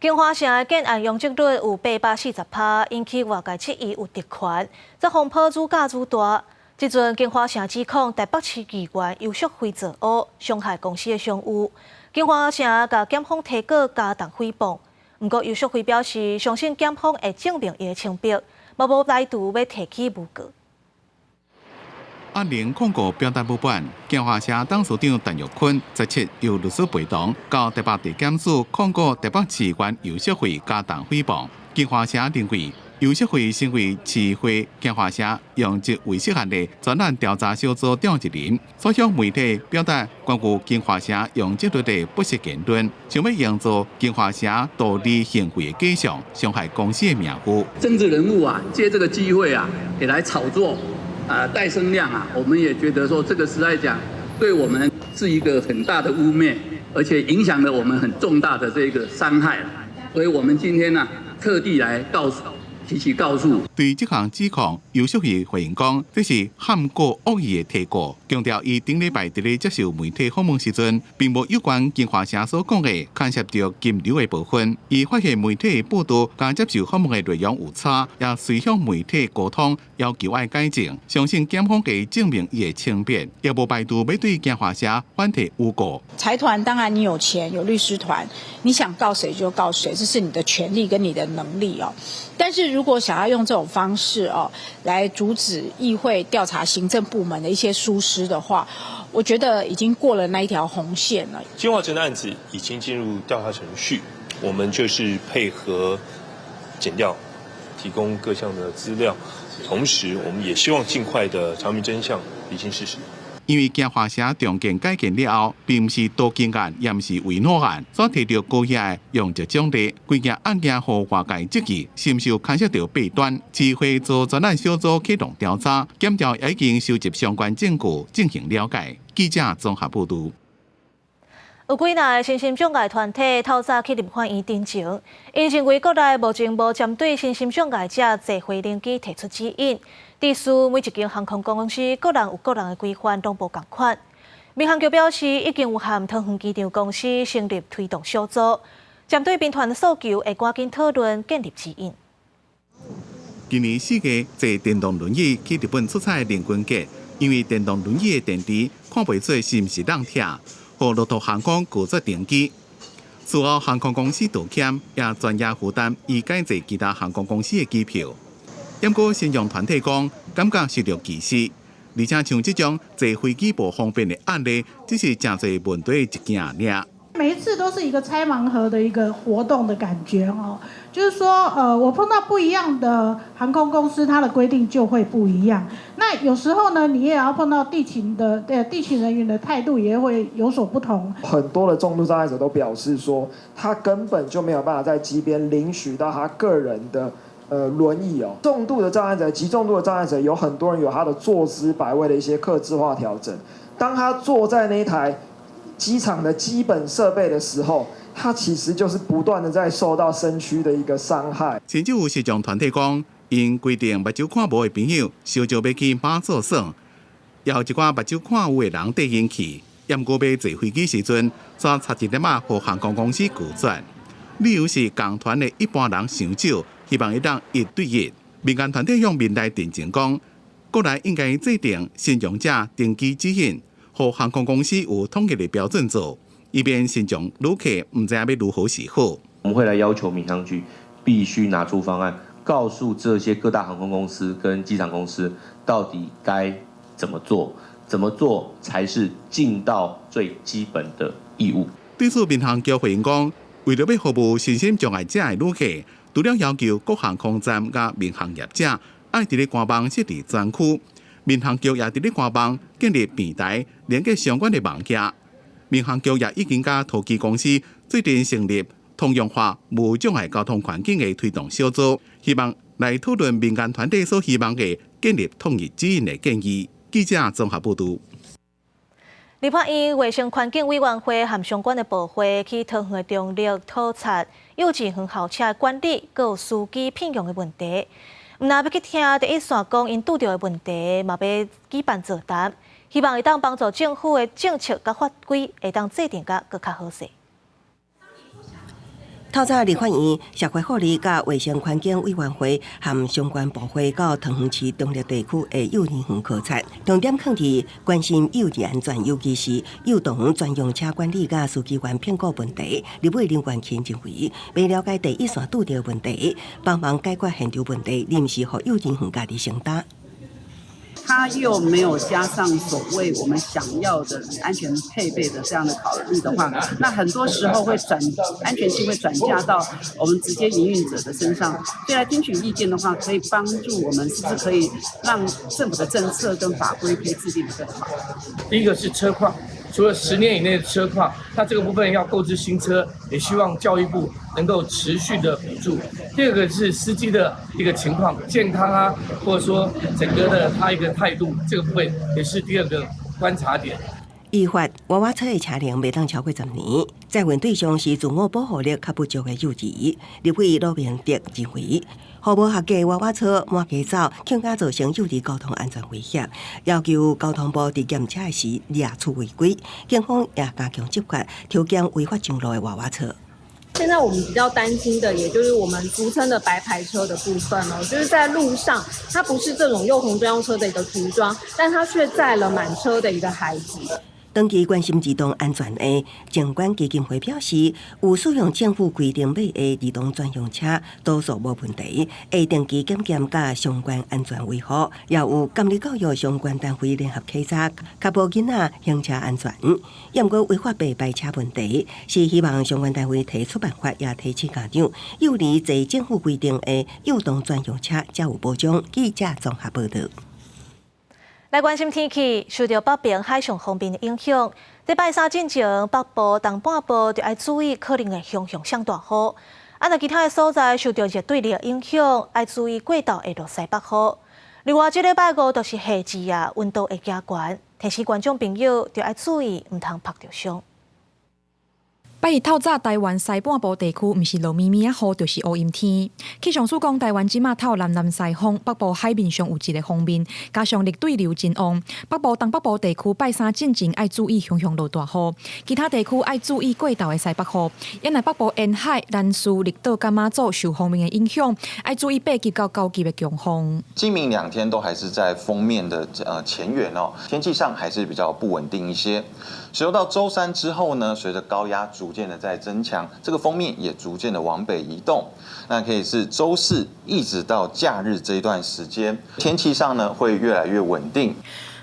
金华城的建案容积率有840%，引起外界质疑有特权，则风波愈加愈大。即阵金华城指控台北市议员游淑慧作恶，伤害公司的商誉。金华城甲检方提告加重诽谤，不过游淑慧表示，相信检方会证明伊的清白，无来图要提起诬告。案零控告表达不满，金华城董事长陈玉坤17由律师陪同到台北地检署控告台北市议员游淑慧加重诽谤。金华城认为，游淑慧身为市会金华城用职为适限的专案调查小组调查人，所向媒体表达关于金华城用职率的不实言论，想要营造金华城独立行贿的假象，伤害公司的名誉。政治人物啊，借这个机会啊，也来炒作。带声量啊，我们也觉得说这个实在讲，对我们是一个很大的污蔑，而且影响了我们很重大的这个伤害。所以我们今天呢，特地来提起告诉。对这项指控，游淑慧回应讲，这是含过恶意的提告，强调伊顶礼拜伫咧接受媒体访问时阵，并无有关金华城所讲的牵涉到金流的部分。伊发现媒体报道甲接受访问的内容有差，也随向媒体沟通，要求爱改正。相信检方可以证明伊的清白，也无排除要对金华城反提诬告。财团当然你有钱，有律师团，你想告谁就告谁，这是你的权利跟你的能力哦。但是如果想要用这种方式来阻止议会调查行政部门的一些疏失的话，我觉得已经过了那一条红线了。金华城的案子已经进入调查程序，我们就是配合检调，提供各项的资料，同时我们也希望尽快的查明真相，厘清事实。因为金华城重建改建了后，并不是多金案，也不是违诺案，所提到高压用这奖励，规件案件互外界质疑，是不是有牵涉到弊端？市会做专案小组启动调查，检调已经收集相关证据进行了解。记者综合报道。有几个身心障碍团体透早去立法院陈情，因认为国内目前无针对身心障碍者坐飞轮机提出指引，致使每一间航空公司个人有个人的规范，拢无同款。民航局表示，已经有和桃园机场公司成立推动小组，针对兵团的诉求，会赶紧讨论建立指引。今年4月，坐电动轮椅去日本出差的林君杰，因为电动轮椅的电池看不出是毋是人拆。和骆驼航空拒绝停机，事后航空公司道歉，也专业负担伊改坐其他航空公司的机票。不过，信用团体讲，感觉失落其实，而且像这种坐飞机不方便的案例，只是真侪问题的一件尔。每一次都是一个拆盲盒的一个活动的感觉哦，就是说，我碰到不一样的航空公司，它的规定就会不一样。那有时候呢，你也要碰到地勤人员的态度也会有所不同。很多的重度障碍者都表示说，他根本就没有办法在机边领取到他个人的轮椅哦。重度的障碍者、极重度的障碍者，有很多人有他的坐姿摆位的一些客制化调整。当他坐在那一台机场的基本设备的时候，它其实就是不断的在受到身躯的一个伤害。甚至有视障团体讲，因规定目睭看无的朋友，小少要去马祖省，也有一寡目睭看有的人带进去，也毋过要坐飞机时阵，煞插一点互航空公司拒绝，理由是共团的一般人伤少，希望一当1对1。民间团体向民代陈情讲，国内应该制定信用者登机指引。和航空公司有统一的标准做，以便信众旅客唔知要如何是好。我们会来要求民航局必须拿出方案，告诉这些各大航空公司跟机场公司到底该怎么做，怎么做才是尽到最基本的义务。对此，民航局回应讲，为了要服务身心障碍者的旅客，除了要求各航空站甲民航业者爱伫咧官网设置专区。民航局也伫咧官网建立平台，连接相关的网页。民航局也已经甲土机公司最近成立通用化无障碍交通环境的推动小组，希望来讨论民间团体所希望的建立统一指引的建议。记者综合报道。立法院卫生环境委员会和相关的部会去桃园中立考察幼稚园校车管理、有司机聘用的问题。毋但要去听第一线讲因拄到的问题，嘛要举办座谈，希望会当帮助政府的政策甲法规会当制定甲更较好势。透早立法院社会福利甲卫生环境委员会和相关部会到桃园市中立地区的幼儿园考察，重点放伫关心幼儿安全，尤其是幼童专用车管理甲司机员骗过问题。立委林冠钦认为，要了解第一线拄到问题，帮忙解决现场问题，临时互幼儿园家己承担。它又没有加上所谓我们想要的安全配备的这样的考虑的话，那很多时候会安全性会转嫁到我们直接营运者的身上。所以来听取意见的话，可以帮助我们是不是可以让政府的政策跟法规可以制定得更好。第一个是车况，除了10年以内的车况，那这个部分要购置新车，也希望教育部能够持续的补助。第二个是司机的一个情况，健康啊，或者说整个的他一个态度，这个部分也是第二个观察点。依法，娃娃车的车龄未当超过10年，载运对象是自我保护力较不足的幼儿。立委罗明德认为，互无合格的娃娃车满街走，更加造成幼儿交通安全威胁，要求交通部伫检车时列处违规，警方也加强执法，挑检违法上路的娃娃车。现在我们比较担心的，也就是我们俗称的白牌车的部分哦，就是在路上，它不是这种幼童专用车的一个涂装，但它却载了满车的一个孩子。长期关心儿童安全的监管基金会表示，有使用政府规定买的儿童专用车，多数无问题，会定期检验甲相关安全维护，也有监理教育相关单位联合稽查，确保囡仔行车安全。也毋过违法被白车问题，是希望相关单位提出办法，也提醒家长，幼儿坐政府规定的幼童专用车才有保障。记者综合报道。来关心天气，受到北边海上风面的影响，礼拜三进前，北部、东半部就要注意可能会向上大雨。若其他的所在受到热对流的影响，要注意过道会落西北风。另外，这礼拜5就是夏至啊，温度会加悬，提示观众朋友就要注意，唔通晒着伤。拜日透早，台湾西半部地区毋是落咪咪啊雨，就是乌阴天。气象署讲，台湾即马透南西风，北部海面上有一个风面，加上热对流真旺。北部、东北部地区拜三进前要注意向落大雨，其他地区要注意过道的西北风。因为北部沿海、南屿、绿岛、甲马祖受风面的影响，要注意8级到9级的强风。今明2天都还是在锋面的前缘哦，天气上还是比较不稳定一些。随后到周3之后呢，随着高压逐渐的在增强，这个锋面也逐渐的往北移动。那可以是周4一直到假日这一段时间，天气上呢会越来越稳定。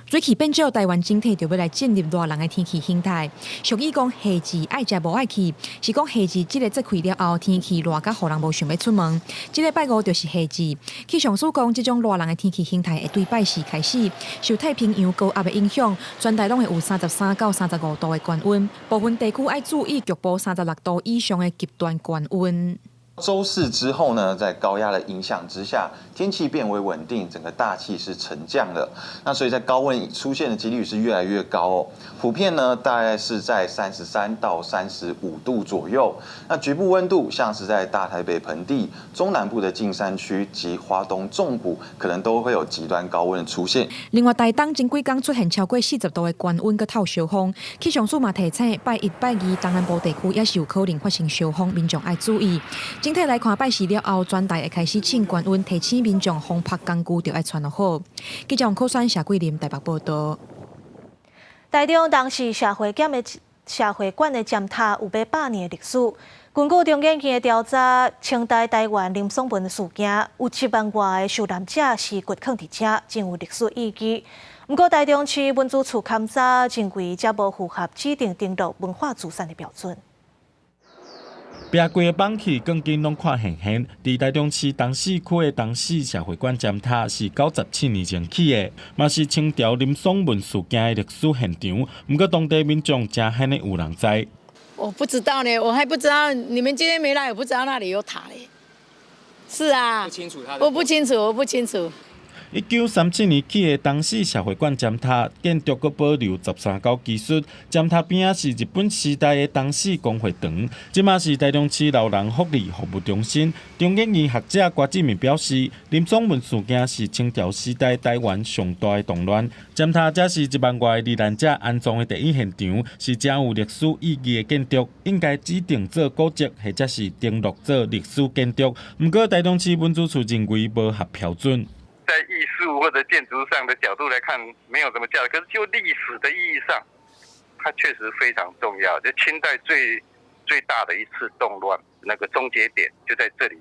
水气变少，台湾整体就要来进入热人的天气形态。俗语讲夏至爱食无爱去，是讲夏至这个节开了后，天气热甲，互人无想要出门。这礼拜5就是夏至，气象署讲，这种热人的天气形态会对拜4开始，受太平洋高压的影响，全台拢会有33到35度的高温，部分地区要注意局部36度以上的极端高温。周4之后呢，在高压的影响之下，天气变为稳定，整个大气是沉降了。那所以在高温出现的几率是越来越高哦。普遍呢，大概是在33到35度左右。那局部温度，像是在大台北盆地、中南部的近山区及花东纵谷，可能都会有极端高温的出现。另外，台东前几天出现超过40度的高温，佮透烧风。气象署嘛提醒，拜1、拜2，东南部地区也是有可能发生烧风，民众要注意。整体来看，拜4了后，全台会开始称高温，提醒民众风拍工具就要穿好。记者王可选、谢桂林台北报道。台中当时社会馆的尖塔有100年的历史。根据中研院的调查，清代台湾林松文的事件，有7万外的受难者是掘坑伫遮，真有历史意义。不过，台中市文资处勘查认为，这无符合指定登录文化资产的标准。壁柜的板器更紧拢看现现。伫台中市东市区的东市社会馆尖塔是97年前起的，嘛是清朝林爽文事件的历史现场。不过当地民众真罕的有人知。我不知道呢，我还不知道你们今天没来，我不知道那里有塔嘞。是啊，不清楚他的，我不清楚。1937年起的东市社会馆尖塔建筑阁保留13高技术，尖塔边仔是日本时代的东市工会堂，即嘛是台中市老人福利服务中心。中研院学者郭志明表示，林爽文事件是清朝时代台湾上大的动乱，尖塔则是1万外罹难者安葬的第一现场，是真有历史意义的建筑，应该指定做古迹或者是登录做历史建筑。不过台中市文资处认为无合标准。在艺术或者建筑上的角度来看，没有什么价值。可是就历史的意义上，它确实非常重要。就清代最大的一次动乱，那个终结点就在这里，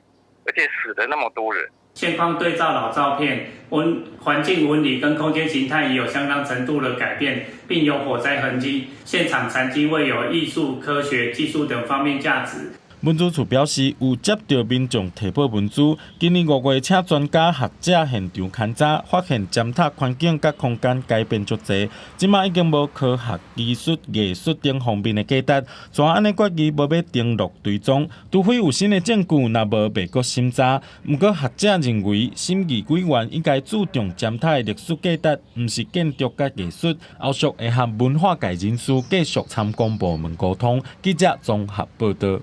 而且死了那么多人。现况对照老照片，环境纹理跟空间形态也有相当程度的改变，并有火灾痕迹。现场残迹未有艺术、科学、技术等方面价值。文资处表示，有接到民众提报文资，今年5月请专家学者现场勘查，发现尖塔环境甲空间改变足侪，即马已经无科学、技术、艺术等方面的价值，怎安尼决议无要登录追踪？除非有新的证据，若无袂阁审查。不过学者认为，审议委员应该注重尖塔的历史价值，毋是建筑甲艺术。后续会和文化界人士继续参观部门沟通。记者综合报道。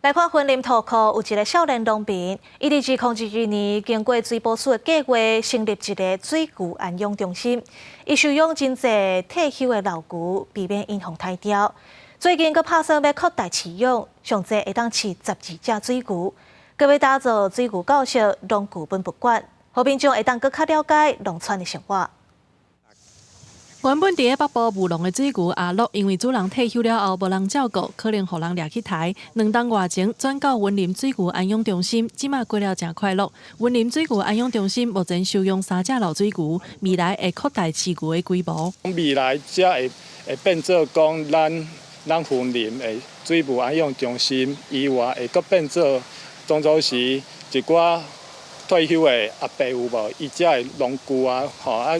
来看云林土库有一个少年农民，伊伫2012年经过水保署的计划，成立一个水牛安养中心。伊收养真侪退休的老牛，避免因风太掉。最近，佮拍算要扩大饲养，上侪会当饲12只水牛，佮要打造水牛教室、农具本博物馆，互民众会当佮较了解农村的生活。原本伫北部务农的水牛阿乐，因为主人退休了后无人照顾，可能互人掠去抬。2冬外前转到云林水牛安养中心，即马过了真快乐。云林水牛安养中心目前收养3只老水牛，未来会扩大饲牛的规模。未来则会变做讲咱云林的水牛安养中心以外，会阁变做当作是一寡退休的阿伯有无？伊遮的农具啊，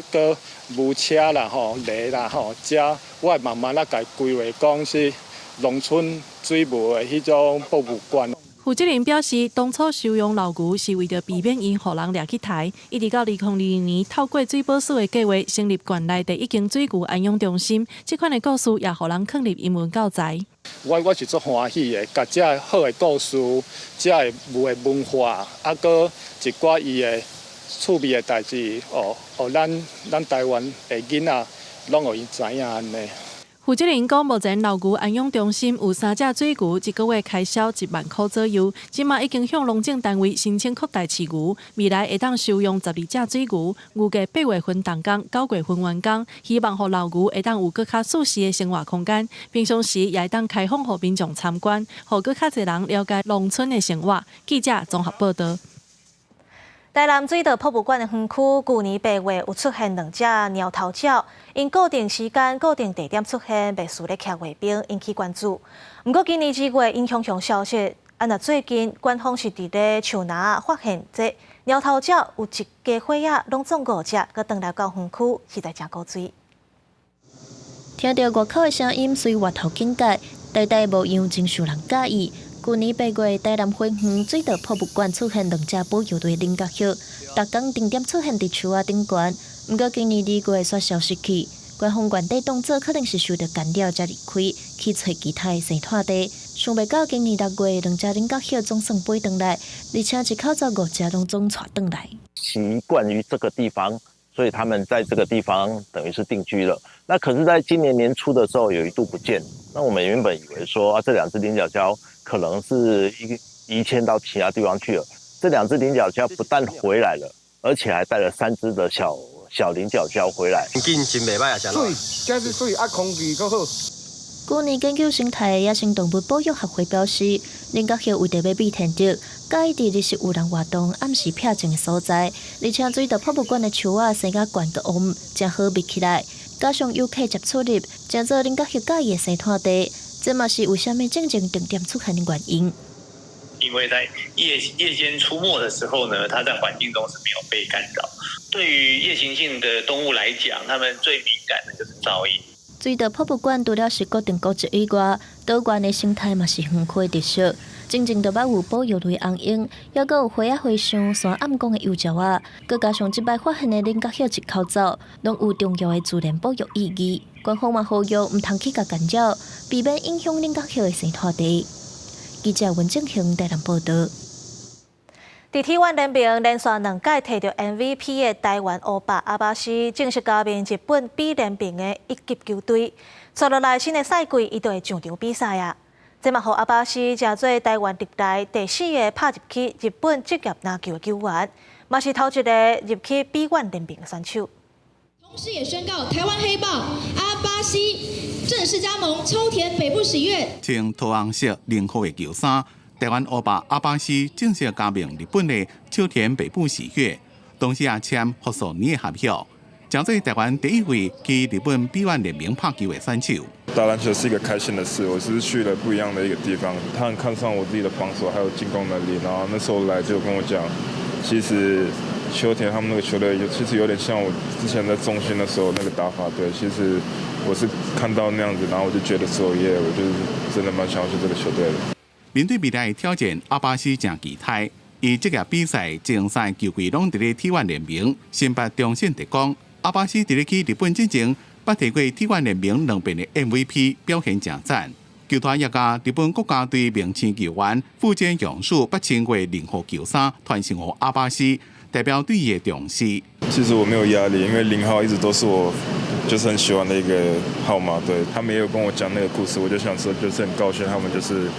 搁牛车啦，犁啦，遮我会慢慢甲规划讲是农村水牛的迄种博物馆。负责人表示，当初收养老牛是为着避免因互人掠去抬，一直到2020年，透过水保署的计划，成立县内第1间水牛安养中心。这款的故事也互人放入英文教材。我是足欢喜的，甲遮好的故事，遮的文化，搁一寡伊的趣味的代志，咱台湾的囡仔拢互伊知影安尼。负责人讲，目前老牛安养中心有3只水牛，一个月开销1万块左右。即马已经向农政单位申请扩大饲牛，未来会当收养12只水牛，预计8月份动工，9月份完工。希望互老牛会当有更较舒适的生活空间，平常时也会当开放互民众参观，互更较侪人了解农村的生活。记者综合报道。台南水稻博物馆的园区，去年8月有出现2只猫头鸟，因固定时间、固定地点出现，被树咧徛卫兵，引起关注。不过今年2月因雄消息，最近官方是伫咧树林发现这猫头鸟有一家伙仔拢总5只，佮转来到园区，实在真古锥。听到外口的声音，随外头警戒，代无样真受人介意。去年8月，台南花园水稻博物馆出现2只保育类菱角蟹，逐工定点出现伫树仔顶悬。不过今年2月煞消失去，官方原地动作可能是受到干扰才离开，去找其他的生态地。想袂到今年6月，2只菱角蟹总算飞回来，而且一口罩5只拢总带回来。习惯于这个地方，所以他们在这个地方等于是定居了。那可是在今年年初的时候，有一度不见。那我们原本以为说这2只菱角鲛可能是移迁到其他地方去了。这2只菱角鲛不但回来了，而且还带了3只的小菱角鲛回来。环境真袂歹啊，水，真是水，空气够好。去年研究生态的野生动物保育协会表示，菱角蟹为着要避天敌，介意伫日时有人活动、暗时僻静的所在，而且水稻博物馆的树仔生甲悬个乌，真好密起来。加上游客接触入，真做菱角蟹介意的生态地。这嘛是为什么正重点出现的原因。因为在夜间出没的时候呢，它在环境中是没有被干扰。对于夜行性的动物来讲，它们最敏感的就是噪音。水稻博物馆除了是固定古迹以外，岛原的生态嘛是很富特色。真正就捌有保育类红樱，还佫有花啊花上山暗光的幼鸟啊，佮加上即摆发现的菱角叶一口罩，拢有重要的自然保育意义。官方嘛呼吁唔通去甲干扰，避免影响菱角叶的生态地。记者文正雄台南报道。在体院联名连续2届摕到 MVP 的台湾欧巴阿巴西，正式加入日本比联名的1级球队。接落来新的赛季，伊就会上场比赛啊！这嘛，互阿巴西成做台湾历来第4个拍入去日本职业篮球的球员，嘛是头一个入去比院联名的选手。同时也宣告台湾黑豹阿巴西正式加盟秋田北部喜悦。穿土红色0号的球衫，台湾欧巴阿巴西正式加盟日本的秋田北部喜悦，同时也签复数年的合约，将做台湾第1位去日本比院联名拍球的选手。打篮球是一个开心的事，我只是去了不一样的一个地方，他很看上我自己的防守还有进攻能力，然后那时候来就跟我讲，其实秋田他们那个球队其实有点像我之前在中心的时候那个打法队，其实我是看到那样子，然后我就觉得说耶，我就是真的蛮想要去这个球队的。面对未来的挑战，阿巴西正期待。伊职业比赛正赛球季拢伫咧体院联名，先发中线特工阿巴西伫咧去日本之前，捌摕过体院联名2遍的 MVP， 表现正赞。球团也甲日本国家队明星球员富坚勇树8千过0号球衫传承予阿巴西，代表对伊的重视。其实我没有压力，因为0号一直都是我就是很喜欢的一个号码。对他们也有跟我讲那个故事，我就想说就是很高兴他们就是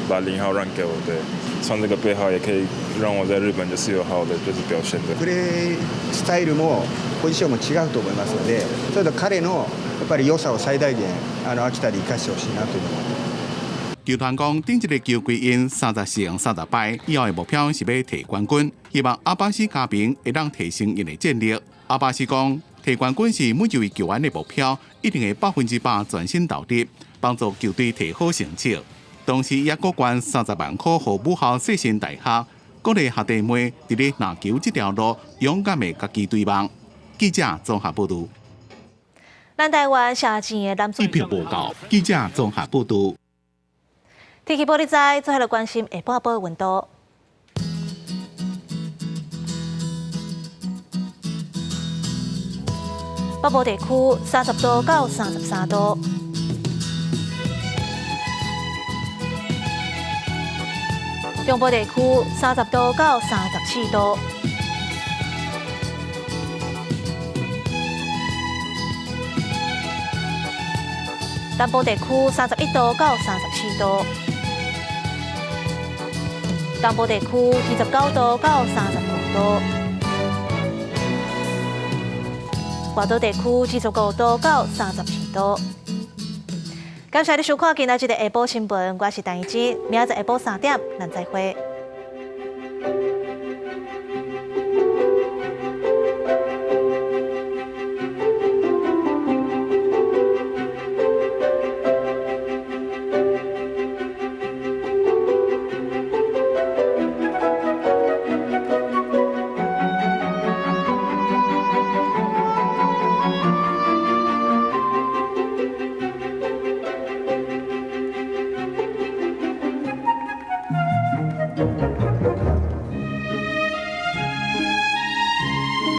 把0号让给我。对，穿这个背号也可以让我在日本就是有好的就是表现的。プレースタイルもポジションも違うと思いますので、ちょっと彼のやっぱり良さを最大限秋田で生かしてほしいなというのも。球团讲，顶一个球季因30胜30败，以后的目标是要摕冠军，希望阿巴西加盟会当提升因的战力。阿巴西讲，摕冠军是每一位球员的目标，一定会100%全心投入，帮助球队摕好成绩。同时也各捐30万块予母校世新大学，鼓励学弟妹伫咧篮球这条路勇敢的家己追梦。记者综合报道。咱台湾社前的男一票报告，记者综合报道。天气报你知，最后来关心下半晡的温度。北部地区30度到33度，中部地区30度到37度，南部地区31度到37度。东部地区29度到35度，外岛地区25度到37度。感谢你收看今仔日的下晡新闻，我是陈怡珍，明仔载下晡3点，咱再会。